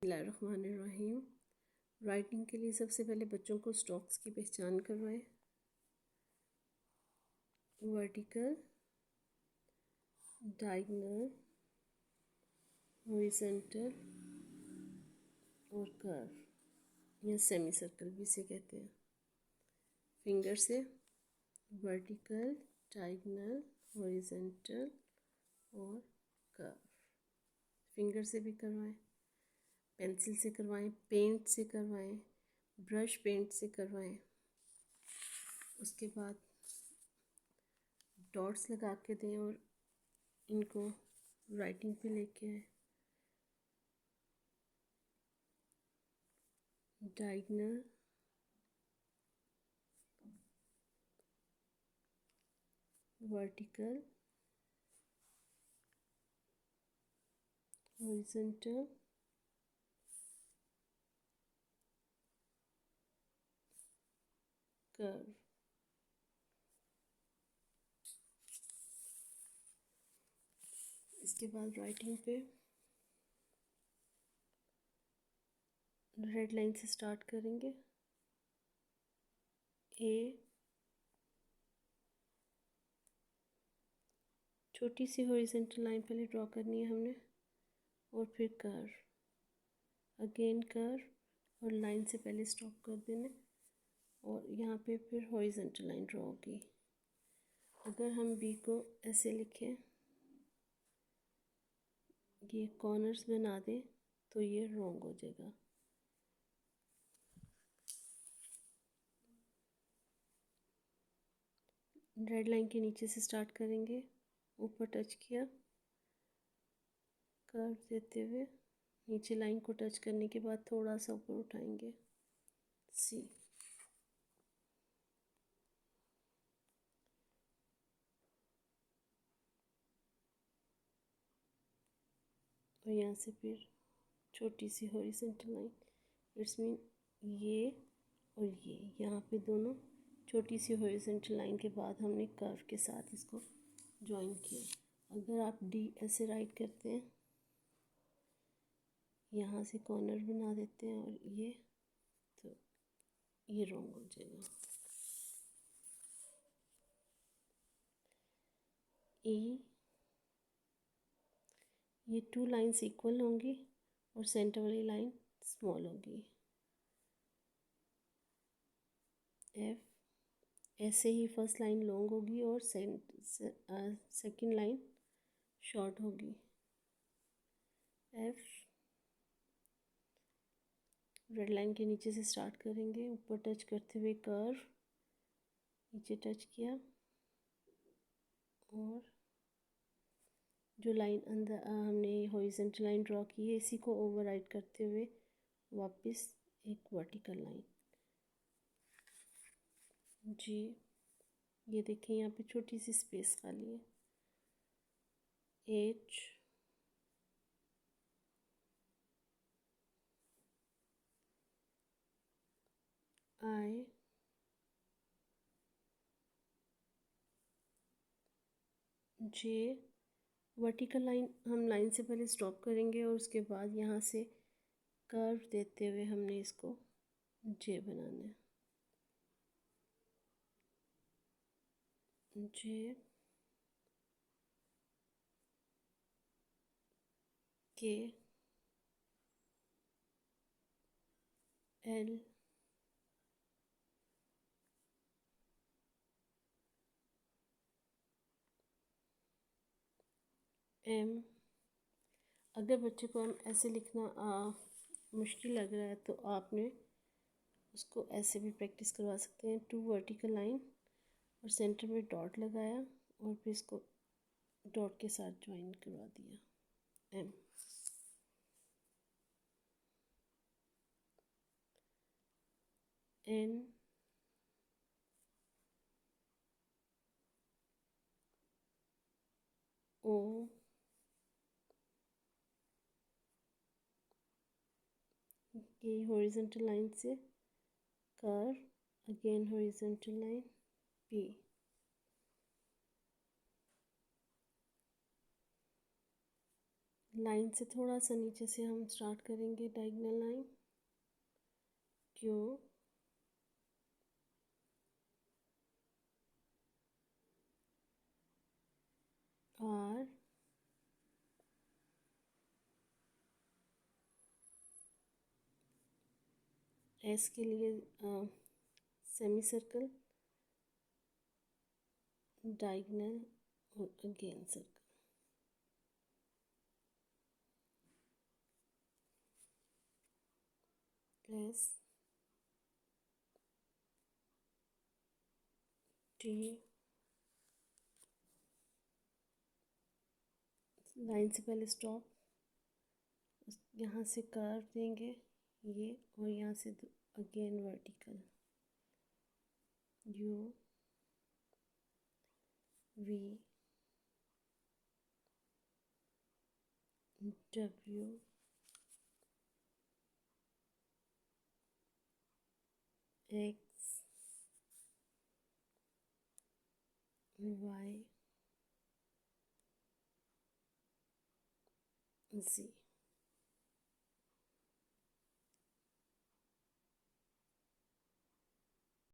बिस्मिल्लाहिर्रहमानिर्रहीम। राइटिंग के लिए सबसे पहले बच्चों को स्ट्रोक्स की पहचान करवाएं। वर्टिकल, डायगोनल, हॉरिजॉन्टल और कर्व या सेमी सर्कल भी इसे कहते हैं। फिंगर से वर्टिकल, डायगोनल, हॉरिजॉन्टल और कर्व। फिंगर से भी करवाएं, पेंसिल से करवाएं, पेंट से करवाएं, ब्रश पेंट से करवाएं। उसके बाद डॉट्स लगा के दें और इनको राइटिंग पे लेके आए। Diagonal, vertical, horizontal, curve. इसके बाद राइटिंग पे रेड लाइन से स्टार्ट करेंगे। ए, छोटी सी हॉरिजॉन्टल लाइन पहले ड्रॉ करनी है हमने और फिर कर्व, अगेन कर्व और लाइन से पहले स्टॉप कर देना और यहाँ पे फिर हॉरिजॉन्टल लाइन ड्रॉ होगी। अगर हम बी को ऐसे लिखें, ये कॉर्नर्स बना दें तो ये रॉन्ग हो जाएगा। रेड लाइन के नीचे से स्टार्ट करेंगे, ऊपर टच किया, कर्व देते हुए नीचे लाइन को टच करने के बाद थोड़ा सा ऊपर उठाएंगे, सी। और यहाँ से फिर छोटी सी हॉरिजॉन्टल लाइन, इट्स मीन ये और ये यहाँ पे दोनों छोटी सी हॉरिजॉन्टल लाइन के बाद हमने कर्व के साथ इसको ज्वाइन किया। अगर आप डी ऐसे राइट करते हैं, यहाँ से कॉर्नर बना देते हैं और ये, तो ये रॉन्ग हो जाएगा। ई, ये टू लाइन्स इक्वल होंगी और सेंटर वाली लाइन स्मॉल होगी। एफ, ऐसे ही फर्स्ट लाइन लॉन्ग होगी और सेकंड लाइन शॉर्ट होगी। एफ, रेड लाइन के नीचे से स्टार्ट करेंगे, ऊपर टच करते हुए कर्व, नीचे टच किया और जो लाइन अंदर हमने हॉरिजॉन्टल लाइन ड्रॉ की है इसी को ओवरराइड करते हुए वापस एक वर्टिकल लाइन। जी, ये देखिए यहाँ पे छोटी सी स्पेस खाली है। एच, आई, जे, वर्टिकल लाइन हम लाइन से पहले स्टॉप करेंगे और उसके बाद यहाँ से कर्व देते हुए हमने इसको जे बनाना है। जे, के, एल, एम। अगर बच्चे को हम ऐसे लिखना मुश्किल लग रहा है तो आपने उसको ऐसे भी प्रैक्टिस करवा सकते हैं। टू वर्टिकल लाइन और सेंटर में डॉट लगाया और फिर इसको डॉट के साथ ज्वाइन करवा दिया। एम, एन, ओ, ये हॉरिजॉन्टल लाइन से curve, again horizontal line, P. Line से थोड़ा सा नीचे से हम स्टार्ट करेंगे diagonal line. Q R S के लिए सेमी सर्कल, डायगोनल और again circle. S T line से पहले स्टॉप, यहाँ से कर्व देंगे ये, और यहाँ से again vertical U V W X Y जी।